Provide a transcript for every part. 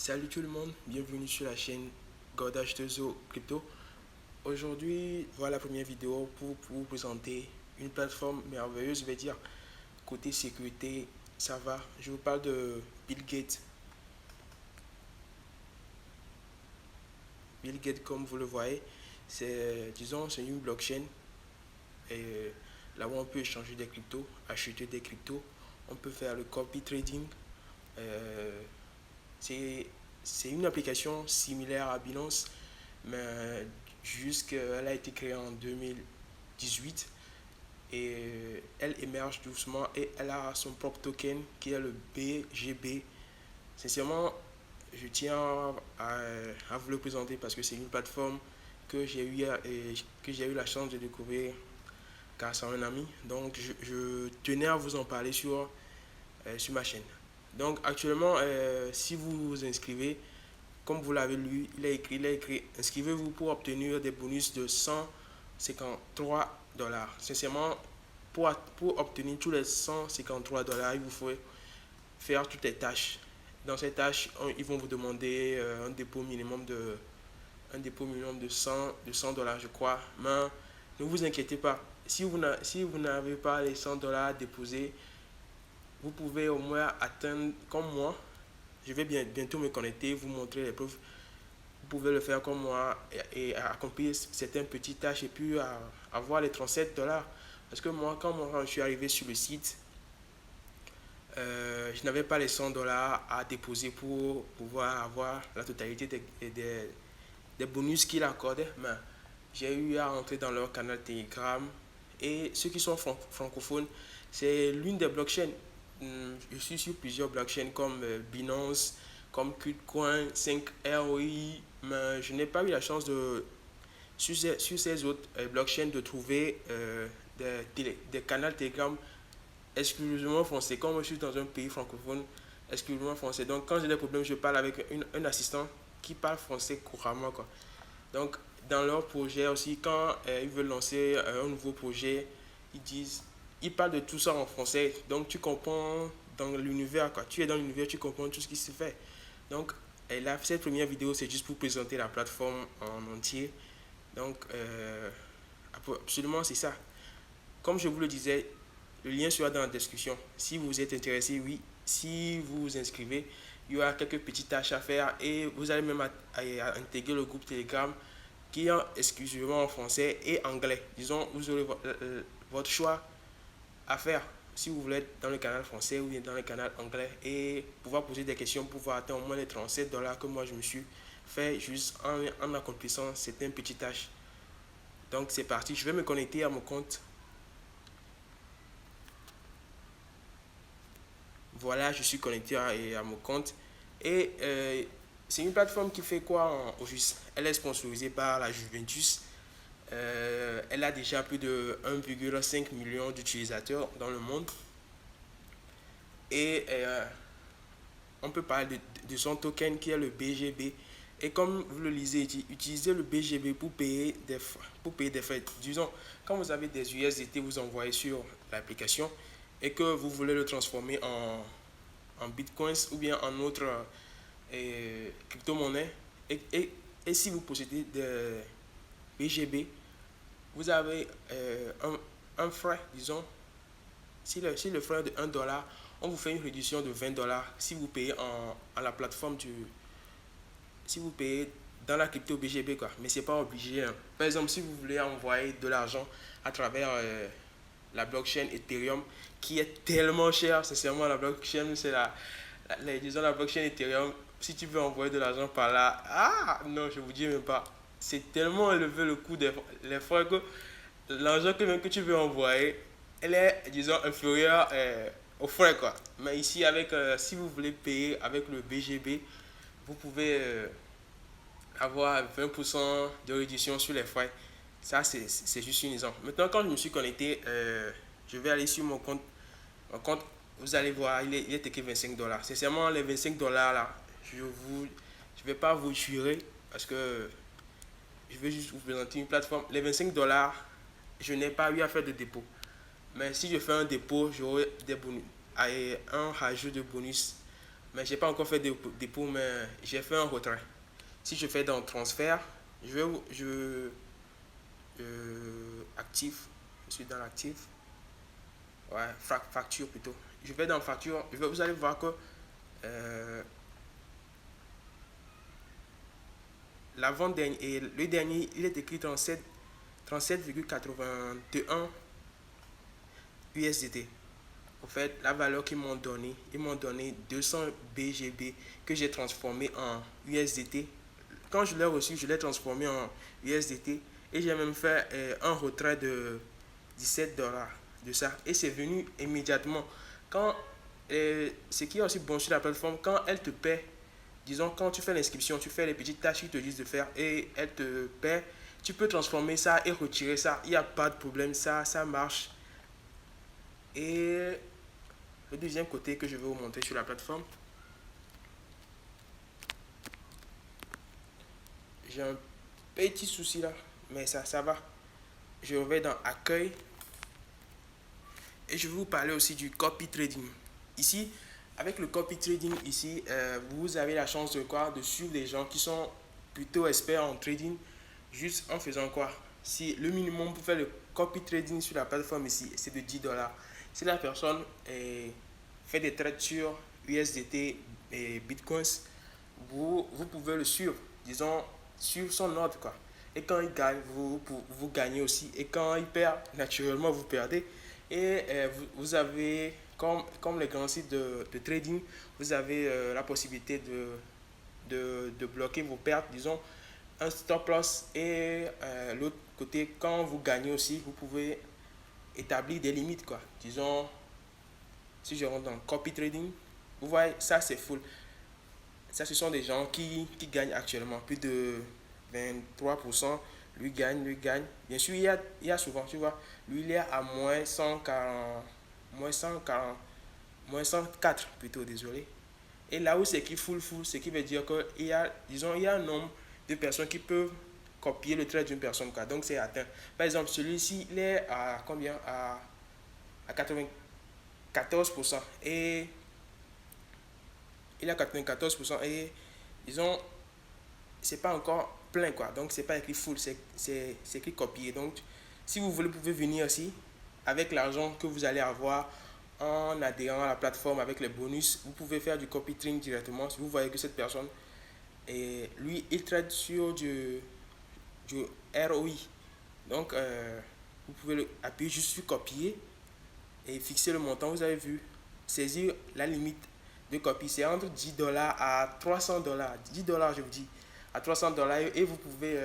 Salut tout le monde, bienvenue sur la chaîne Gordage Tezo Crypto. Aujourd'hui, voilà la première vidéo pour vous présenter une plateforme merveilleuse, je vais dire. Côté sécurité, ça va. Je vous parle de Bill Gates. Bill Gates, comme vous le voyez, c'est une blockchain et là où on peut échanger des cryptos, acheter des cryptos. On peut faire le copy trading. Euh, c'est c'est une application similaire à Binance, mais juste qu'elle a été créée en 2018 et elle émerge doucement et elle a son propre token qui est le BGB. Sincèrement, je tiens à vous le présenter parce que c'est une plateforme que j'ai eu la chance de découvrir grâce à un ami. Donc, je tenais à vous en parler sur ma chaîne. Donc, actuellement, si vous vous inscrivez, comme vous l'avez lu, il a écrit inscrivez-vous pour obtenir des bonus de 153 dollars. Sincèrement, pour obtenir tous les 153 dollars, il vous faut faire toutes les tâches. Dans ces tâches, ils vont vous demander un dépôt minimum de 100 dollars, je crois. Mais ne vous inquiétez pas. Si vous n'avez pas les 100 dollars déposés, vous pouvez au moins atteindre comme moi. Je vais bientôt me connecter, vous montrer les preuves. Vous pouvez le faire comme moi et accomplir certaines petites tâches et puis avoir les 37 dollars. Parce que moi, quand je suis arrivé sur le site, je n'avais pas les 100 dollars à déposer pour pouvoir avoir la totalité des bonus qu'il accordait. Mais j'ai eu à entrer dans leur canal Telegram. Et ceux qui sont francophones, c'est l'une des blockchains. Je suis sur plusieurs blockchains comme Binance, comme Kucoin, 5ROI, mais je n'ai pas eu la chance sur ces autres blockchains de trouver des canaux Telegram exclusivement français. Comme je suis dans un pays francophone, exclusivement français. Donc quand j'ai des problèmes, je parle avec un assistant qui parle français couramment, quoi. Donc dans leur projet aussi, quand ils veulent lancer un nouveau projet, ils parlent de tout ça en français. Donc tu comprends dans l'univers, quoi. Tu es dans l'univers, tu comprends tout ce qui se fait. Donc là, cette première vidéo, c'est juste pour présenter la plateforme en entier. Donc absolument, c'est ça. Comme je vous le disais, le lien sera dans la description. Si vous êtes intéressé, oui. Si vous vous inscrivez, il y aura quelques petites tâches à faire et vous allez même à intégrer le groupe Telegram qui est exclusivement en français et anglais. Disons, vous aurez votre choix à faire si vous voulez être dans le canal français ou bien dans le canal anglais et pouvoir poser des questions pour pouvoir atteindre au moins les 37 dollars que moi je me suis fait juste en accomplissant certaines petites tâches. Donc c'est parti, je vais me connecter à mon compte. Voilà, je suis connecté à mon compte. Et c'est une plateforme qui fait quoi au juste? Elle est sponsorisée par la Juventus. Elle a déjà plus de 1,5 million d'utilisateurs dans le monde. Et on peut parler de son token qui est le BGB. Et comme vous le lisez, utilisez le BGB pour payer des frais. Disons, quand vous avez des USDT, vous envoyez sur l'application et que vous voulez le transformer en bitcoins ou bien en autre crypto-monnaie. Et si vous possédez des BGB, vous avez un frais, disons, si le frais est de 1 dollar, on vous fait une réduction de 20 dollars si vous payez à la plateforme si vous payez dans la crypto BGB, quoi. Mais c'est pas obligé, hein. Par exemple, si vous voulez envoyer de l'argent à travers la blockchain Ethereum qui est tellement chère, sincèrement, la blockchain, c'est disons la blockchain Ethereum, si tu veux envoyer de l'argent par là, ah non, je vous dis même pas. C'est tellement élevé le coût des les frais que l'argent que tu veux envoyer, elle est, disons, inférieure aux frais, quoi. Mais ici, si vous voulez payer avec le BGB, vous pouvez avoir 20% de réduction sur les frais. Ça, c'est juste une exemple. Maintenant, quand je me suis connecté, je vais aller sur mon compte. Mon compte, vous allez voir, il est écrit 25 dollars. Sincèrement, les 25 dollars là, je vais pas vous jurer parce que je vais juste vous présenter une plateforme. Les 25 dollars, je n'ai pas eu à faire de dépôt. Mais si je fais un dépôt, j'aurai des bonus, un rajout de bonus Mais j'ai pas encore fait de dépôt, mais j'ai fait un retrait. Si je fais dans transfert, actif, je suis dans l'actif, ouais, facture plutôt. Je vais dans facture, vous allez voir que euh, la vente dernière, et le dernier, il est écrit 37,81 USDT. En fait, la valeur qu'ils m'ont donné, ils m'ont donné 200 BGB que j'ai transformé en USDT. Quand je l'ai reçu, je l'ai transformé en USDT et j'ai même fait un retrait de 17 dollars de ça. Et c'est venu immédiatement. Quand, ce qui est aussi bon sur la plateforme, quand elle te paie, disons, quand tu fais l'inscription, tu fais les petites tâches qu'ils te disent de faire et elle te paie, tu peux transformer ça et retirer ça. Il n'y a pas de problème, ça marche. Et le deuxième côté que je vais vous montrer sur la plateforme, j'ai un petit souci là, mais ça va. Je vais dans accueil et je vais vous parler aussi du copy trading. Ici, avec le copy trading, ici, vous avez la chance de quoi? De suivre des gens qui sont plutôt experts en trading, juste en faisant quoi? Si le minimum pour faire le copy trading sur la plateforme ici, c'est de 10 dollars. Si la personne fait des trades sur USDT et Bitcoins, vous pouvez le suivre, disons, suivre son ordre, quoi. Et quand il gagne, vous gagnez aussi. Et quand il perd, naturellement, vous perdez. Et vous avez, comme les grands sites de trading, vous avez la possibilité de bloquer vos pertes, disons, un stop loss. Et l'autre côté, quand vous gagnez aussi, vous pouvez établir des limites, quoi. Disons, si je rentre dans copy trading, vous voyez, ça c'est full. Ça, ce sont des gens qui gagnent actuellement plus de 23%. Lui gagne, lui gagne. Bien sûr, il y a souvent, tu vois, lui il est à moins 140, moins 140, moins 104 plutôt, désolé. Et là où c'est qui full full, ce qui veut dire qu'il y a, disons, il y a un nombre de personnes qui peuvent copier le trait d'une personne. Quoi. Donc c'est atteint. Par exemple, celui-ci, il est à combien? À 94%. Et il a 94% et disons, c'est pas encore plein quoi. Donc c'est pas écrit full, c'est écrit copié. Donc si vous voulez, vous pouvez venir aussi avec l'argent que vous allez avoir en adhérant à la plateforme avec les bonus. Vous pouvez faire du copy trading directement. Si vous voyez que cette personne, et lui, il trade sur du ROI. Donc vous pouvez appuyer juste sur copier et fixer le montant. Vous avez vu, saisir la limite de copie, c'est entre 10 dollars à 300 dollars. 10 dollars, je vous dis, à 300 dollars. Et vous pouvez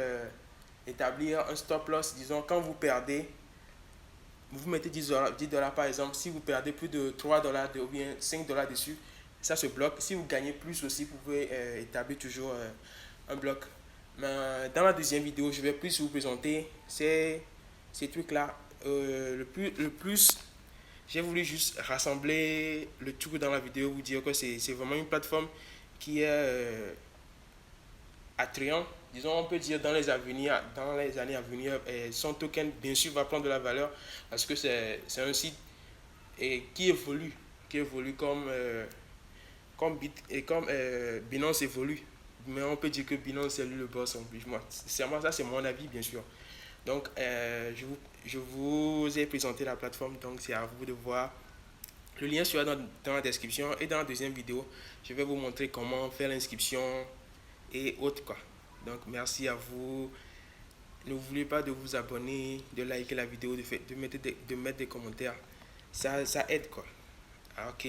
établir un stop loss. Disons, quand vous perdez, vous mettez 10 dollars par exemple. Si vous perdez plus de 3 dollars ou bien 5 dollars dessus, ça se bloque. Si vous gagnez plus aussi, vous pouvez établir toujours un bloc. Mais dans la deuxième vidéo, je vais plus vous présenter ces trucs-là. Le plus j'ai voulu juste rassembler le tout dans la vidéo, vous dire que c'est vraiment une plateforme qui est attrayante. Disons, on peut dire dans les années à venir, son token, bien sûr, va prendre de la valeur parce que c'est un site qui évolue comme Binance évolue. Mais on peut dire que Binance est lui le boss en plus. Moi, ça c'est mon avis, bien sûr. Donc, je vous ai présenté la plateforme, donc c'est à vous de voir. Le lien sera dans la description et dans la deuxième vidéo, je vais vous montrer comment faire l'inscription et autres quoi. Donc, merci à vous. N'oubliez pas de vous abonner, de liker la vidéo, de mettre des commentaires. Ça aide quoi. Ah, ok.